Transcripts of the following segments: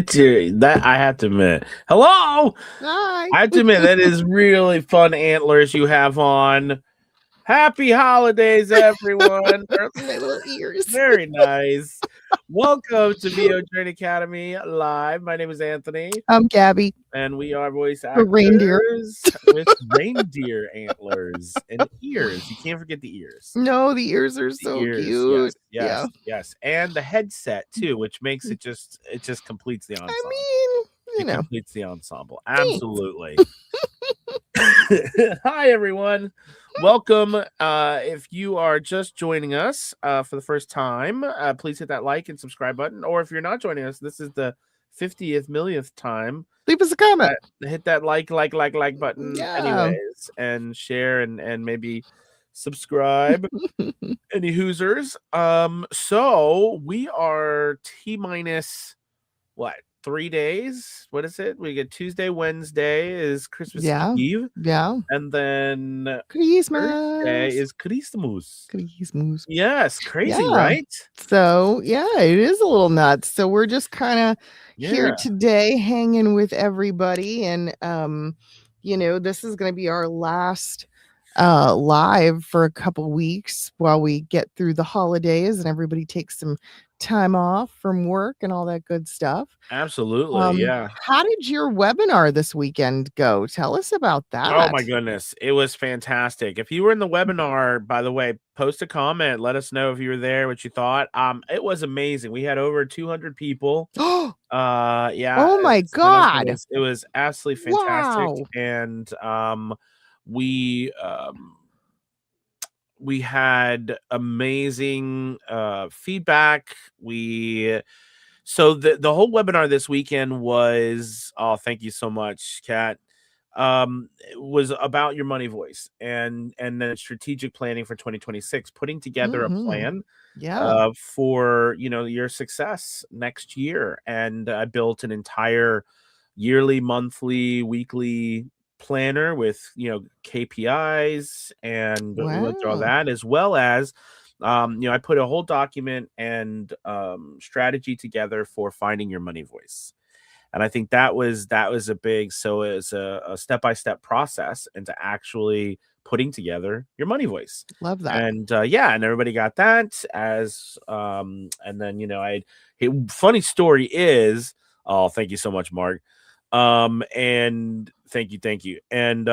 That I have to admit. Hello. Hi. I have to admit that is really fun antlers you have on. Happy holidays, everyone. My little ears. Very nice. Welcome to VO Train Academy Live. My name is Anthony, I'm Gabby. and we are voice The reindeer. actors with reindeer antlers and ears. You can't forget the ears. No, the ears are The so ears, cute. yes, and the headset too, which makes it just completes the I ensemble. mean, It completes the ensemble. thanks. Absolutely. Hi, everyone. Welcome. If you are just joining us for the first time, please hit that like and subscribe button. Or if you're not joining us, this is the 50th millionth time. Leave us a comment. Hit that like button Yeah. anyways, and share and maybe subscribe. Any Hoosers. So we are T-minus what? 3 days. What is it? We get Tuesday, Wednesday is Christmas Eve. Yeah. And then Christmas. Thursday is Christmas. Yes, crazy, right? So yeah, it is a little nuts. So we're just kind of here today hanging with everybody. And this is gonna be our last live for a couple weeks while we get through the holidays and everybody takes some time off from work and all that good stuff. Absolutely. Yeah. How did your webinar this weekend go? Tell us about that. Oh my goodness, it was fantastic. If you were in the webinar, by the way, post a comment, let us know if you were there, what you thought. It was amazing. We had over 200 people. Yeah. Oh my God. It was absolutely fantastic. Wow. And we had amazing feedback. So the whole webinar this weekend was, thank you so much, Kat. It was about your money voice and then strategic planning for 2026, putting together a plan for your success next year. And I built an entire yearly, monthly, weekly planner with KPIs, and we went through all that, as well as I put a whole document and strategy together for finding your money voice. And I think that was a big, so it's a step-by-step process into actually putting together your money voice. Love that. And and everybody got that as and then funny story is, oh, thank you so much, Mark. And thank you. And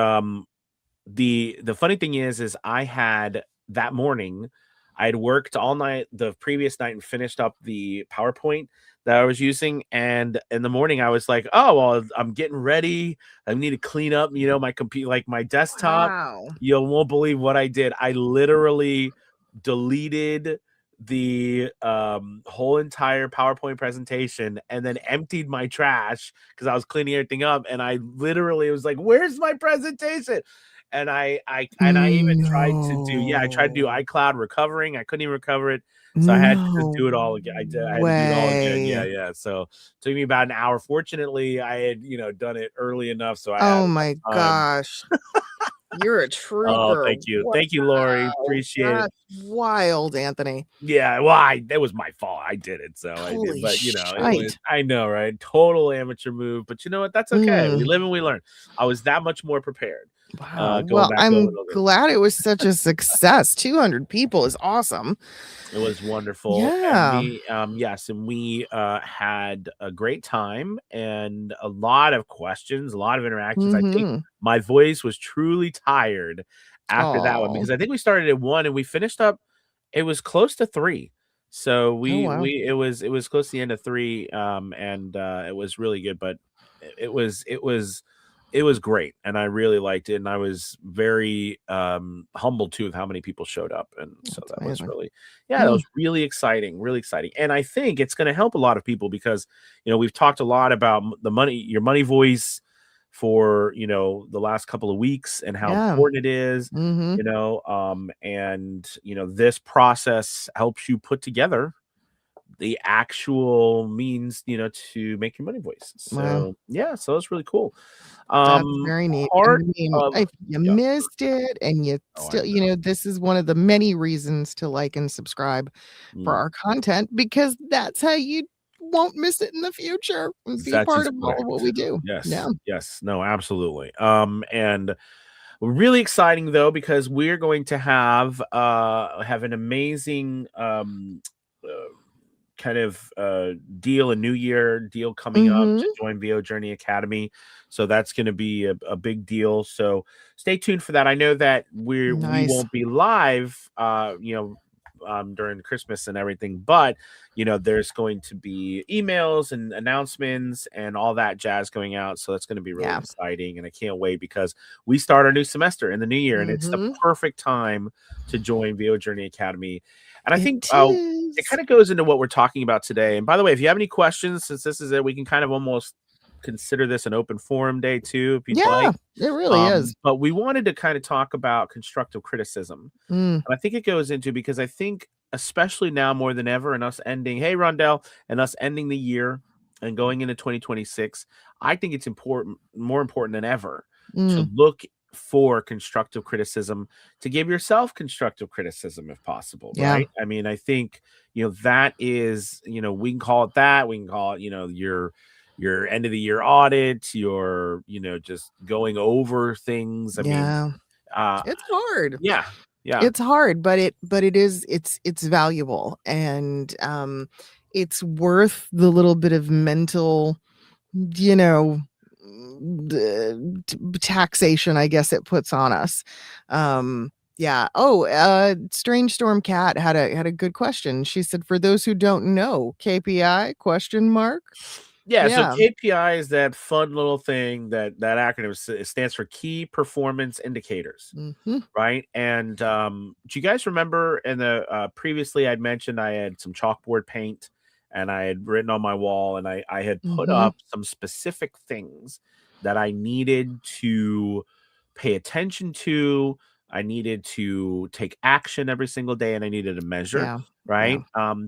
the funny thing is I had that morning, I had worked all night the previous night and finished up the PowerPoint that I was using. And in the morning, I was like, oh, well, I'm getting ready. I need to clean up, my computer, like my desktop. Wow. You won't believe what I did. I literally deleted the whole entire PowerPoint presentation and then emptied my trash because I was cleaning everything up. And I literally was like, where's my presentation? And I even tried to do iCloud recovering. I couldn't even recover it. So I had to just do it all again. I had to do it all again. Yeah. So it took me about an hour. Fortunately, I had, done it early enough. So oh my gosh. You're a trooper. Oh, thank you. Thank you, Lori. Appreciate it. Wild, Anthony. Yeah, well, that was my fault. I did it. So I did. But I know, right? Total amateur move. But you know what? That's okay. We live and we learn. I was that much more prepared. Wow. Well, I'm glad it was such a success. 200 people is awesome. It was wonderful. Yeah. And we had a great time and a lot of questions, a lot of interactions. I think my voice was truly tired after that one, because I think we started at 1 and we finished up. It was close to 3. So it was close to the end of 3. And it was really good, but it was great, and I really liked it, and I was very humbled too of how many people showed up, and so that was really, that was really exciting, and I think it's going to help a lot of people because we've talked a lot about your money voice for the last couple of weeks and how important it is, and this process helps you put together the actual means to make your money voice. So so it's really cool. That's very neat. If you missed it and you still this is one of the many reasons to like and subscribe for our content, because that's how you won't miss it in the future and be That part is of all of what correct. we do. Yeah. Yes, yes, no, absolutely. And really exciting though because we're going to have an amazing uh, kind of deal, a new year deal coming up Mm-hmm. to join VO Journey Academy. So that's going to be a big deal. So stay tuned for that. I know that we Nice. won't be live, during Christmas and everything, but there's going to be emails and announcements and all that jazz going out. So that's going to be really Yeah. exciting, and I can't wait because we start our new semester in the new year, and it's the Mm-hmm. perfect time to join VO Journey Academy. And I It think it is. kind of goes into what we're talking about today. And by the way, if you have any questions, since this is it, we can kind of almost consider this an open forum day too, if you'd Yeah, like. it really is. But we wanted to kind of talk about constructive criticism. Mm, And I think it goes into because I think, especially now more than ever, and us ending, hey, Rondell, and us ending the year and going into 2026, I think it's important, more important than ever, to mm, look for constructive criticism, to give yourself constructive criticism if possible, yeah. right? I mean, I think, that is, we can call it that. We can call it, your end of the year audit, your, just going over things. I mean, Yeah. uh, It's hard. yeah, yeah, It's hard, but it is it's valuable, and it's worth the little bit of mental, you know, taxation, I guess it puts on us. Yeah. Oh, Strange Storm Cat had a good question. She said, "For those who don't know, KPI question mark." yeah. So Yeah. KPI is that fun little thing that acronym it stands for Key Performance Indicators, Mhm. right? And do you guys remember in the previously I'd mentioned I had some chalkboard paint and I had written on my wall, and I had put Mhm. up some specific things that I needed to pay attention to. I needed to take action every single day, and I needed to measure, Yeah. Yeah. right?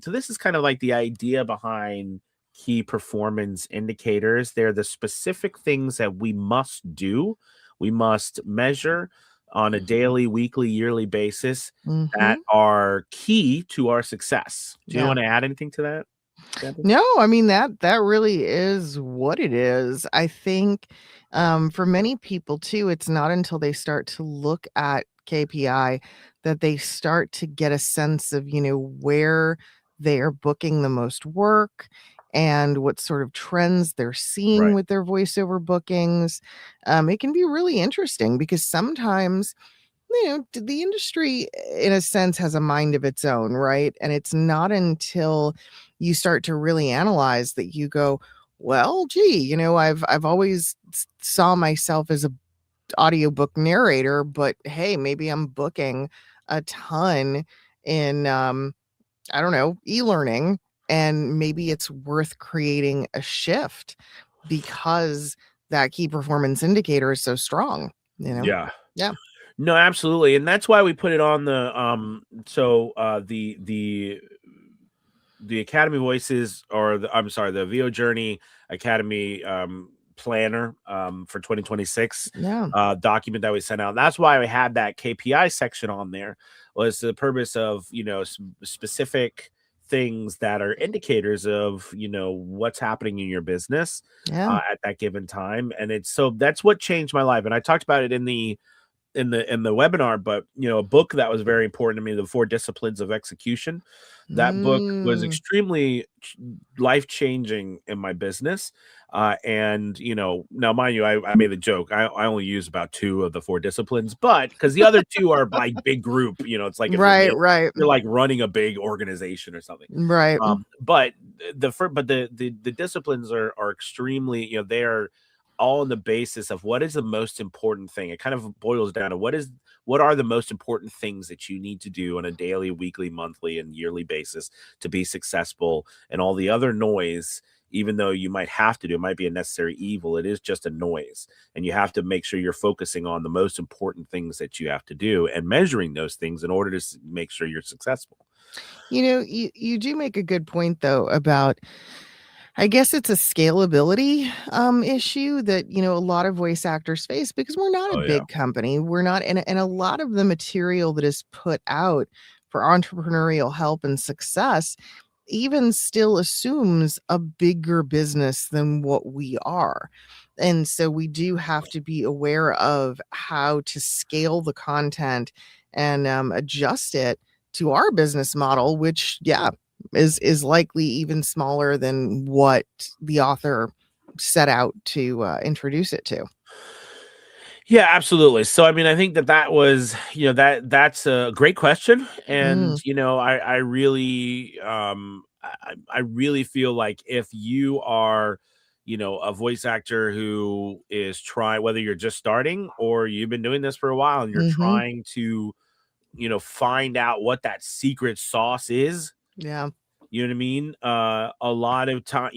So this is kind of like the idea behind key performance indicators. They're the specific things that we must do, we must measure on a daily, weekly, yearly basis that Mhm. are key to our success. Do you Yeah. want to add anything to that, Kathy? No, I mean that really is what it is. I think for many people too, it's not until they start to look at KPI that they start to get a sense of, where they are booking the most work and what sort of trends they're seeing Right. with their voiceover bookings. It can be really interesting because sometimes the industry in a sense has a mind of its own, right? And it's not until you start to really analyze that you go, well, gee, I've always saw myself as a audiobook narrator, but hey, maybe I'm booking a ton in I don't know, e-learning, and maybe it's worth creating a shift because that key performance indicator is so strong, you know? Yeah. Yeah. No, absolutely. And that's why we put it on the Academy Voices, or I'm sorry, the VO Journey Academy planner for 2026 Yeah. document that we sent out. That's why we had that KPI section on there, was the purpose of, specific things that are indicators of, what's happening in your business Yeah. at that given time. And it's so that's what changed my life. And I talked about it in the webinar, but a book that was very important to me, the 4 Disciplines of Execution. That book was Mm, extremely life changing in my business. And now mind you, I made the joke. I only use about 2 of the 4 disciplines, but because the other 2 are like big group, it's like if right, right, you're like running a big organization or something. right. But the disciplines are extremely, they are all on the basis of what is the most important thing. It kind of boils down to what are the most important things that you need to do on a daily, weekly, monthly, and yearly basis to be successful. And all the other noise, even though you might have to do, it might be a necessary evil, it is just a noise. And you have to make sure you're focusing on the most important things that you have to do and measuring those things in order to make sure you're successful. You do make a good point though about, I guess it's a scalability issue that, a lot of voice actors face because we're not a Oh yeah. big company. We're not, and a lot of the material that is put out for entrepreneurial help and success even still assumes a bigger business than what we are. And so we do have to be aware of how to scale the content and adjust it to our business model, which, yeah, is likely even smaller than what the author set out to introduce it to. Yeah, absolutely. So, I mean, I think that was, that's a great question, and Mm, I really, I really feel like if you are, a voice actor who is trying, whether you're just starting or you've been doing this for a while, and you're mm-hmm. trying to, find out what that secret sauce is. Yeah. You know what I mean? A lot of time,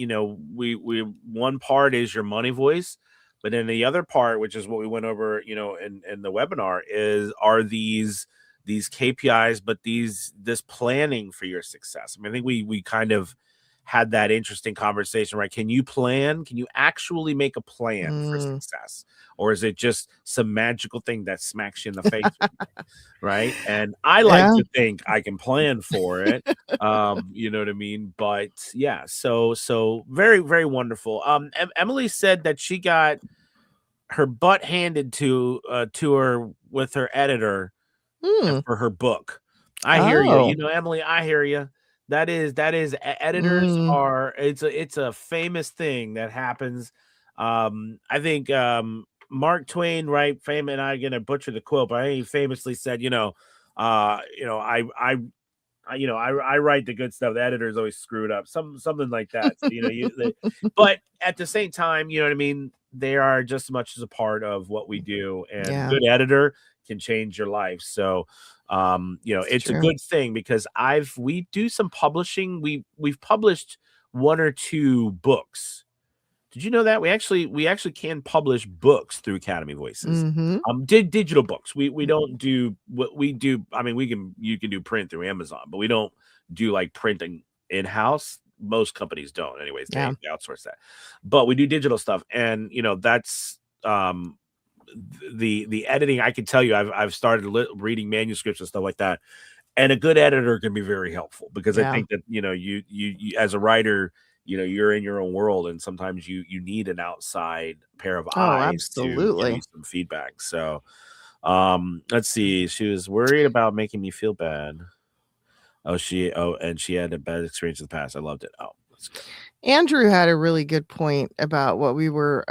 we one part is your money voice, but then the other part, which is what we went over, in the webinar, are these KPIs, but this planning for your success. I mean, I think we kind of had that interesting conversation, right? Can you plan? Can you actually make a plan for Mm. success? Or is it just some magical thing that smacks you in the face one day? Right. And I like Yeah. to think I can plan for it. You know what I mean? But yeah, so very, very wonderful. Emily said that she got her butt handed to her with her editor Mm. for her book. I hear you. Oh. Emily, I hear you. Editors Mm. are, it's a famous thing that happens. I think Mark Twain, right? Famous, and I'm gonna butcher the quote, but I think he famously said, I write the good stuff. The editors always screw it up, something like that. So, but at the same time, you know what I mean. They are just as much as a part of what we do, and Yeah, good editor can change your life. So, it's it's a true. good thing because we do some publishing. We've published one or two books. Did you know that we actually can publish books through Academy Voices? Mhm. Digital books. We don't do what we do. I mean, you can do print through Amazon, but we don't do like printing in house. Most companies don't, anyways. Yeah. They outsource that, but we do digital stuff, and that's the editing. I can tell you, I've started reading manuscripts and stuff like that, and a good editor can be very helpful because I Yeah. think that you as a writer, you're in your own world, and sometimes you need an outside pair of Oh, eyes to give you absolutely. some feedback. So let's see, she was worried about making me feel bad. And she had a bad experience in the past. I loved it. Oh, that's good. Andrew had a really good point about what we were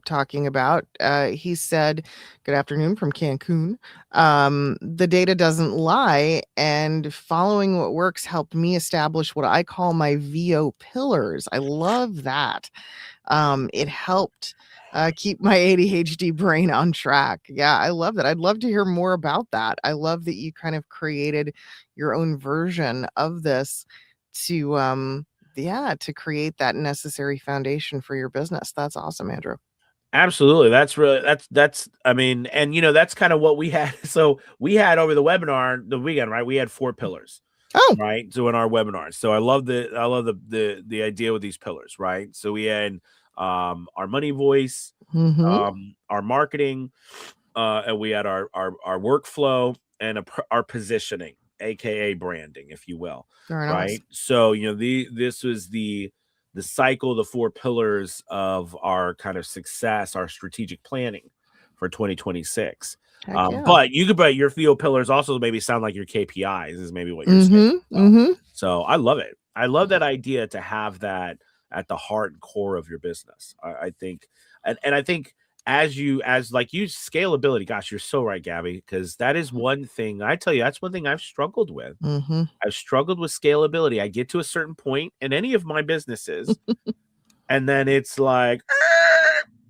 talking about. He said, "Good afternoon from Cancun. The data doesn't lie, and following what works helped me establish what I call my VO pillars. I love that. It helped keep my ADHD brain on track. Yeah, I love that. I'd love to hear more about that. I love that you kind of created your own version of this to yeah, to create that necessary foundation for your business. That's awesome, Andrew. Absolutely. That's I mean, and that's kind of what we had. So we had over the webinar the weekend, right? We had 4 pillars, Oh. right? So in our webinar. So I love the idea with these pillars, right? So we had our money voice, Mhm. our marketing, and we had our workflow and our positioning, aka branding, if you will, Very nice. right? So this was the cycle, the 4 pillars of our kind of success, our strategic planning for 2026. Heck yeah. But you could, but your field pillars also maybe sound like your KPIs is maybe what you're saying Mhm. as well. Mhm. So I love it. I love that idea to have that at the heart and core of your business. I think, and I think as like you scalability, gosh, you're so right, Gabby, because that is one thing I tell you, that's one thing I've struggled with. Mhm. I've struggled with scalability. I get to a certain point in any of my businesses, and then it's like,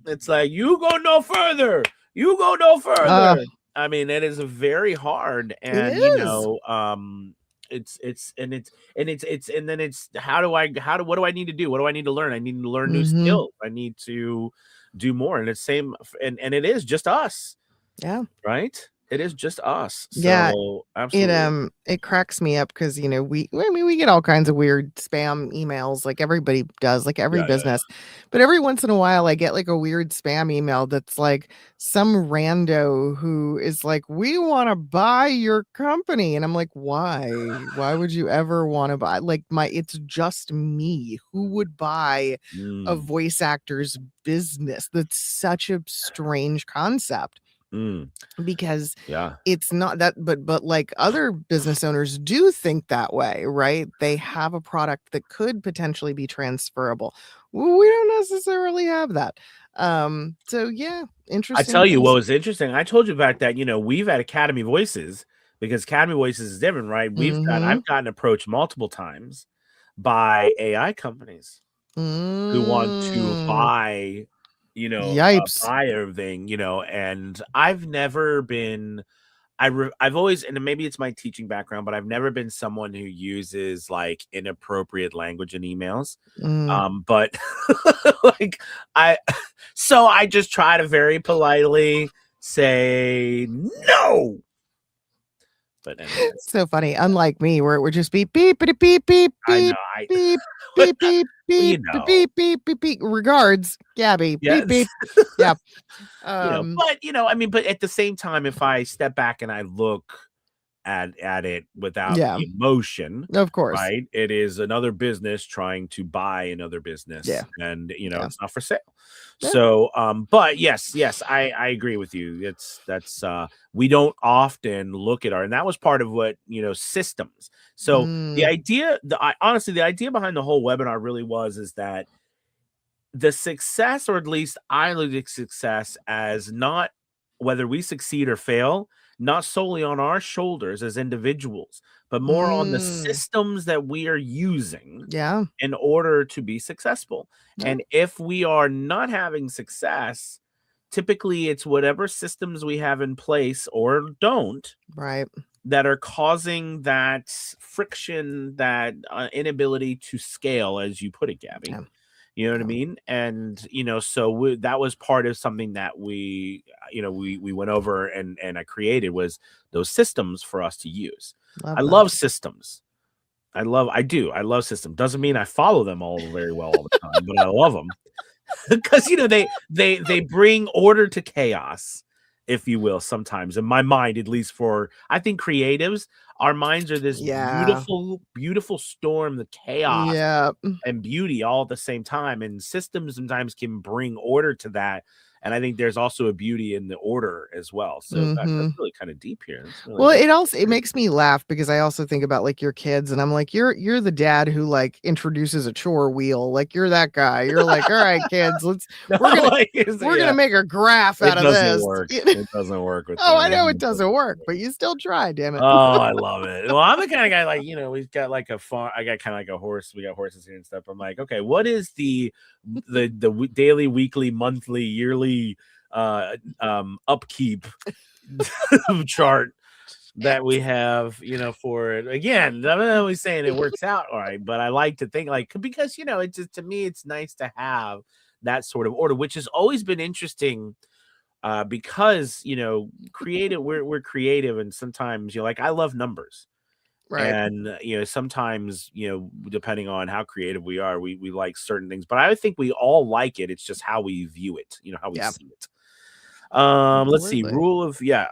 it's like, you go no further. You go no Uh, further. I mean, it is very hard. it And, is. and then it's, what do I need to do? What do I need to learn? I need to learn new Mhm. skills. I need to do more. And it's same. And it is just us, Yeah. right? It is just us. Yeah. So It absolutely. it cracks me up because we get all kinds of weird spam emails like everybody does, like every Yeah, yeah, business. But every once in a while I get like a weird spam email that's like some rando who is like, "We want to buy your company." And I'm like, "Why? Why would you ever want to buy like my it's just me. Who would buy yeah. a voice actor's business?" That's such a strange concept Mm, because yeah. it's not that but like other business owners do think that way, right? They have a product that could potentially be transferable. We don't necessarily have that. So yeah, I interesting tell you things. what was interesting. I told you about that, we've had Academy Voices because Academy Voices is different, right? Mhm. I've gotten approached multiple times by AI companies who want to Mm. Yipes. buy everything, and I've never been I've always, and maybe it's my teaching background, but I've never been someone who uses like inappropriate language in emails. Mm. But like I so I just try to very politely say no. But anyways, So funny. Unlike me, where it would just be beep beep beep beep I know beep beep beep beep well, beep beep beep beep beep beep. Regards, Gabby. Beep yes. beep. Yeah. Um, But but at the same time, if I step back and I look at it without yeah, the emotion, of course. right? It is another business trying to buy another Yeah. business, and Yeah. it's not for sale. Yeah. So, but yes, I agree with you. We don't often look at and that was part of what systems. So Mm, honestly, the idea behind the whole webinar really is that the success, or at least I look at success as not whether we succeed or fail, not solely on our shoulders as individuals, but more on the mm, systems that we are using yeah, in order to be successful. yeah, And if we are not having success, typically it's whatever systems we have in place or don't right, that are causing that friction, that inability to scale, as you put it, Gabby. yeah, You know what I yeah, mean? And so that was part of something that we went over and I created was those systems for us to use. I love that. love systems. I love systems. Doesn't mean I follow them all very well all the time, but I love them because they bring order to chaos, if you will, sometimes in my mind, at least. For I think creatives, our minds are this Yeah, beautiful storm, the chaos yeah, and beauty all at the same time, and systems sometimes can bring order to that. And I think there's also a beauty in the order as well. So that's mhm. really kind of deep here. That's really Well, that's it great. makes me laugh because I also think about, like, your kids, and I'm like, "You're the dad who, like, introduces a chore wheel." Like, you're that guy. You're like, "Alright, kids, No, we're gonna like we're gonna yeah, make a graph out it of doesn't this." work. It doesn't work with Oh, I them. know it doesn't work, but you still try, damn it. Oh, I love it. Well, I'm the kind of guy, like, we've got like a farm. I got kind of like a horse. We got horses here and stuff. I'm like, okay, what is the daily, weekly, monthly, yearly upkeep chart that we have, for it? Again, I'm not always saying it works out all right, but I like to think like, because it's just, to me, it's nice to have that sort of order, which has always been interesting, because creative, we're creative, and sometimes like I love numbers, Right. and sometimes depending on how creative we are, we like certain things, but I think we all like it. It's just how we view it, how we Yeah, see it. Let's see. absolutely. Rule of yeah.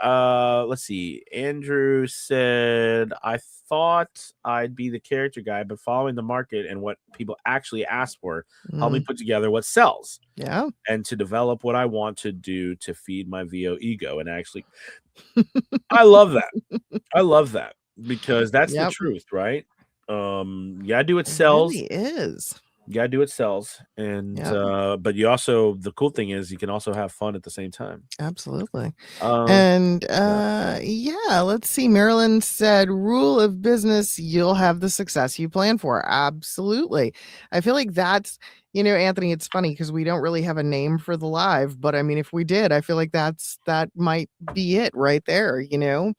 Let's see. Andrew said, "I thought I'd be the character guy, but following the market and what people actually ask for, help me Mm, put together what sells." yeah. And to develop what I want to do to feed my VO ego. And actually, I love that. I love that because that's the Yep. truth, right? You gotta do what It sells. really is. You gotta do what sells. And Yep, but you also, the cool thing is you can also have fun at the same time. absolutely. Um And, yeah. yeah, let's see, Marilyn said, "Rule of business, you'll have the success you plan for." Absolutely. I feel like that's Anthony, it's funny because we don't really have a name for the live, but I mean, if we did, I feel like that might be it right there, you know?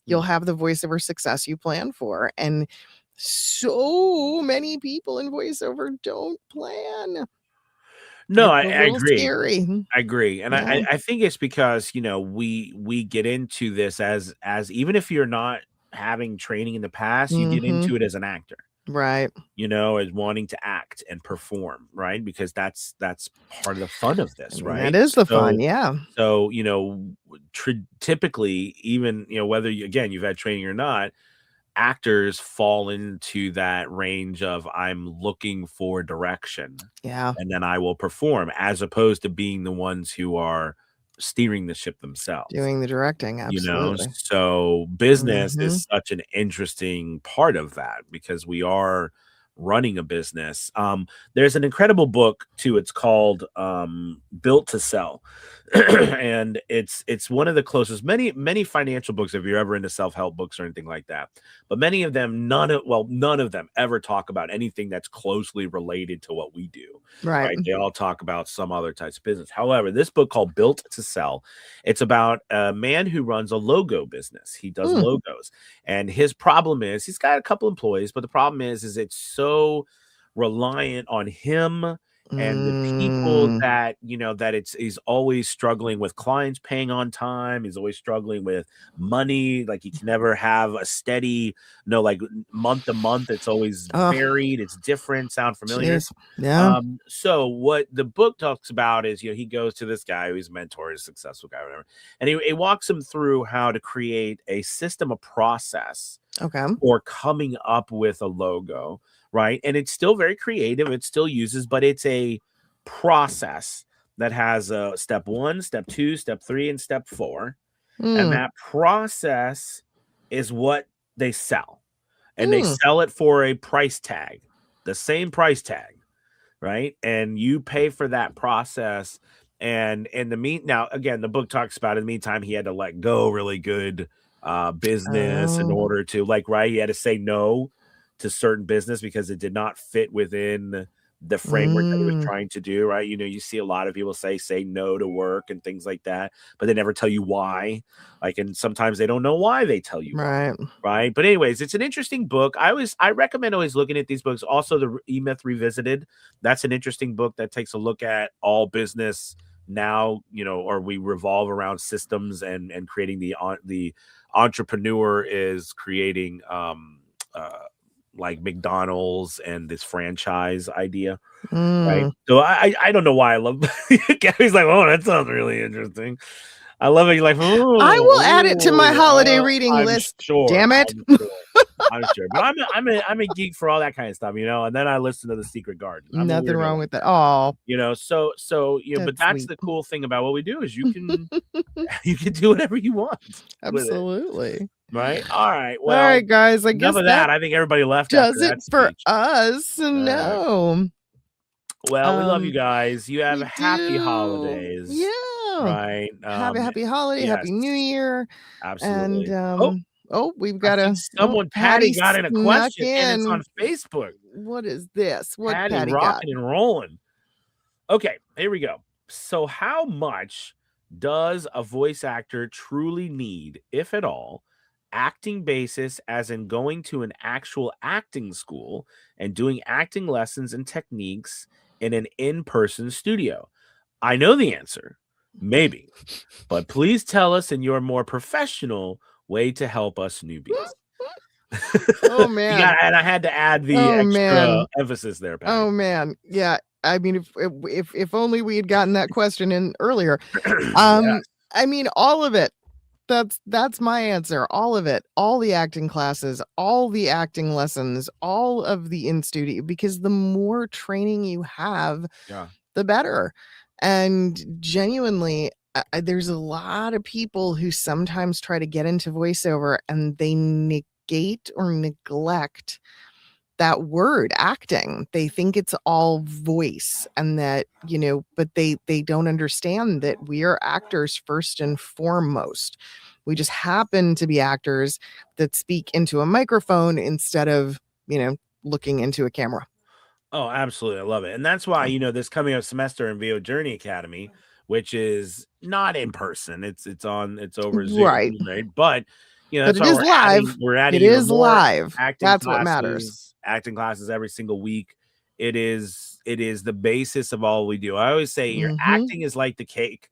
You'll Hmm. have the voiceover success you plan for, and so many people in voiceover don't plan. No, It's I a I little agree. scary. I agree, and Yeah. I think it's because, we get into this as even if you're not having training in the past, you get Mhm. into it as an actor, Right. as wanting to act and perform, right? Because that's part of the fun of I this, mean, that right? is the fun, So yeah. so, typically, even, whether again, you've had training or not, actors fall into that range of I'm looking for direction Yeah. and then I will perform as opposed to being the ones who are steering the ship themselves. Doing the directing, absolutely. So business Mhm. is such an interesting part of that because we are running a business. There's an incredible book too. It's called Built to Sell. And it's one of the closest many financial books if you're ever into self-help books or anything like that. But many of them none of them ever talk about anything that's closely related to what we do. Right. Right? They all talk about some other types of business. However, this book called Built to Sell, it's about a man who runs a logo business. He does Mm. logos. And his problem is he's got a couple employees, but the problem is it's so reliant on him and the people Mm. that, that he's always struggling with clients paying on time. He's always struggling with money. Like he can never have a steady, like month to month. It's always Oh, varied. It's different. Sound familiar? jeez. Yeah. So what the book talks about is, he goes to this guy who's a mentor, a successful guy, whatever, and he walks him through how to create a system, a process Okay. for coming up with a logo, right? And it's still very creative. It still uses, but it's a process that has a step 1, step 2, step 3, and step 4. And Mm. that process is what they sell. And they Mm. sell it for a price tag, the same price tag, right? And you pay for that process. And in the now again, the book talks about in the meantime, he had to let go really good business in Oh. order to right. He had to say no to certain business because it did not fit within the framework that he was Mm. trying to do, right? You see a lot of people say no to work and things like that, but they never tell you why. And sometimes they don't know why they tell you why. Right. Right. But anyways, it's an interesting book. I recommend always looking at these books. Also, the E-Myth Revisited. That's an interesting book that takes a look at all business now, or we revolve around systems and creating the entrepreneur is creating like McDonald's and this franchise idea. Right. Mm. So I don't know why I love Gary's like, oh, that sounds really interesting. I love it. You're like, I will add it to my holiday reading I'm list. sure. Damn it. I'm sure. I'm sure. But I'm a geek for all that kind of stuff, and then I listen to The Secret Garden. I'm a Nothing weirdo wrong like with that. Oh, so but that's that's sweet. the cool thing about what we do is you can you can do whatever you want with it. Absolutely. Right? All right. All Well, right, guys. I enough guess of that that. I think everybody left after does it that for speech. us. All right. No. Well, we love you guys. You have We happy do. holidays. Yeah. Right? Have a happy holiday, Yes, happy new year. And absolutely. Oh, we've I got think Patty Patty got in a snuck question and it's in. on Facebook. What is this? What Patty Patty got? rocking and rolling. Okay, here we go. So, how much does a voice actor truly need, if at all, acting basis, as in going to an actual acting school and doing acting lessons and techniques in an in person studio? I know the answer, maybe, but please tell us in your more professional way to help us newbies. Oh You man. got, and I had to add the Oh extra man. emphasis there, Patty. Oh man. Yeah. I mean, if only we had gotten that question in earlier. Yes. I mean, all of it. That's my answer. All of it. All the acting classes, all the acting lessons, all of the in studio, because the more training you have, Yeah. the better. And genuinely, there's a lot of people who sometimes try to get into voiceover and they negate or neglect that word acting. They think it's all voice and that, but they don't understand that we are actors first and foremost. We just happen to be actors that speak into a microphone instead of, looking into a camera. Oh, absolutely. I love it. And that's why, this coming up semester in VO Journey Academy, which is not in person. It's over Zoom, Right. right? But But that's it why is live. we're adding It even is more live. That's what matters. acting classes every single week. It is the basis of all we do. I always say your acting is like the cake.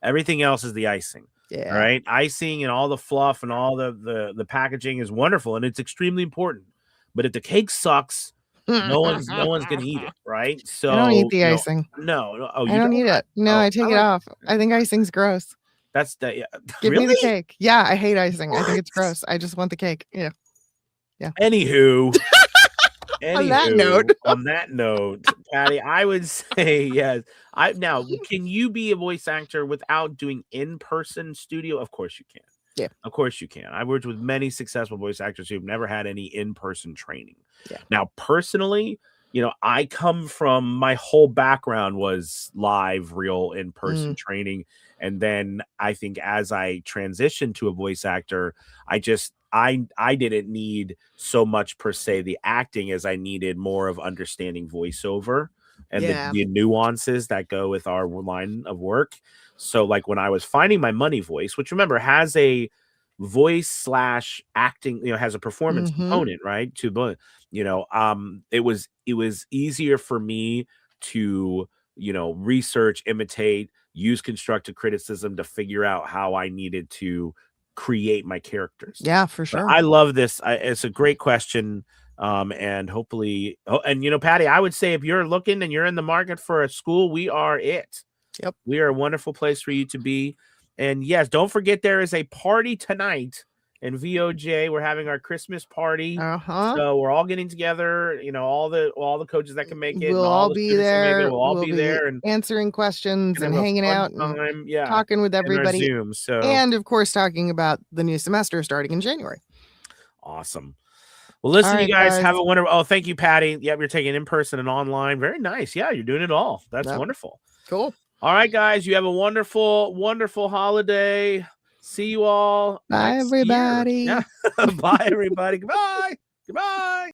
Everything else is the icing. Yeah. All right. Icing and all the fluff and all the packaging is wonderful and it's extremely important. But if the cake sucks, no one's gonna eat it, right? So I don't eat the icing. No. Oh, I don't eat it. No, I take it off. I think icing's gross. That's the Give really? me the cake. Yeah, I hate icing. I think it's gross. I just want the cake. Yeah. Anywho, on that note, Patty, I would say yes. Now, can you be a voice actor without doing in-person studio? Of course you can. Yeah. Of course you can. I've worked with many successful voice actors who've never had any in-person training. Yeah. Now, personally, I come from, my whole background was live, real in-person training. And then I think as I transitioned to a voice actor, I didn't need so much per se the acting as I needed more of understanding voiceover and the nuances that go with our line of work. So like when I was finding my money voice, which remember has a voice / acting, has a performance component, right? It was easier for me to, research, imitate, use constructive criticism to figure out how I needed to create my characters. Yeah, for But sure. I love this. It's a great question. And hopefully, Patty, I would say if you're looking and you're in the market for a school, we are it. Yep. We are a wonderful place for you to be. And yes, don't forget there is a party tonight in VOJ. We're having our Christmas party. So we're all getting together, all the coaches that can make it. We'll and all be there. We'll all be there and answering questions and hanging out and talking with everybody. Zoom, and of course, talking about the new semester starting in January. Awesome. Well, listen, you guys have a wonderful. Oh, thank you, Patty. Yep, you're taking in person and online. Very nice. Yeah, you're doing it all. That's wonderful. Cool. All right, guys, you have a wonderful, wonderful holiday. See you all. Bye, everybody. Yeah. Bye, everybody. Goodbye. Goodbye.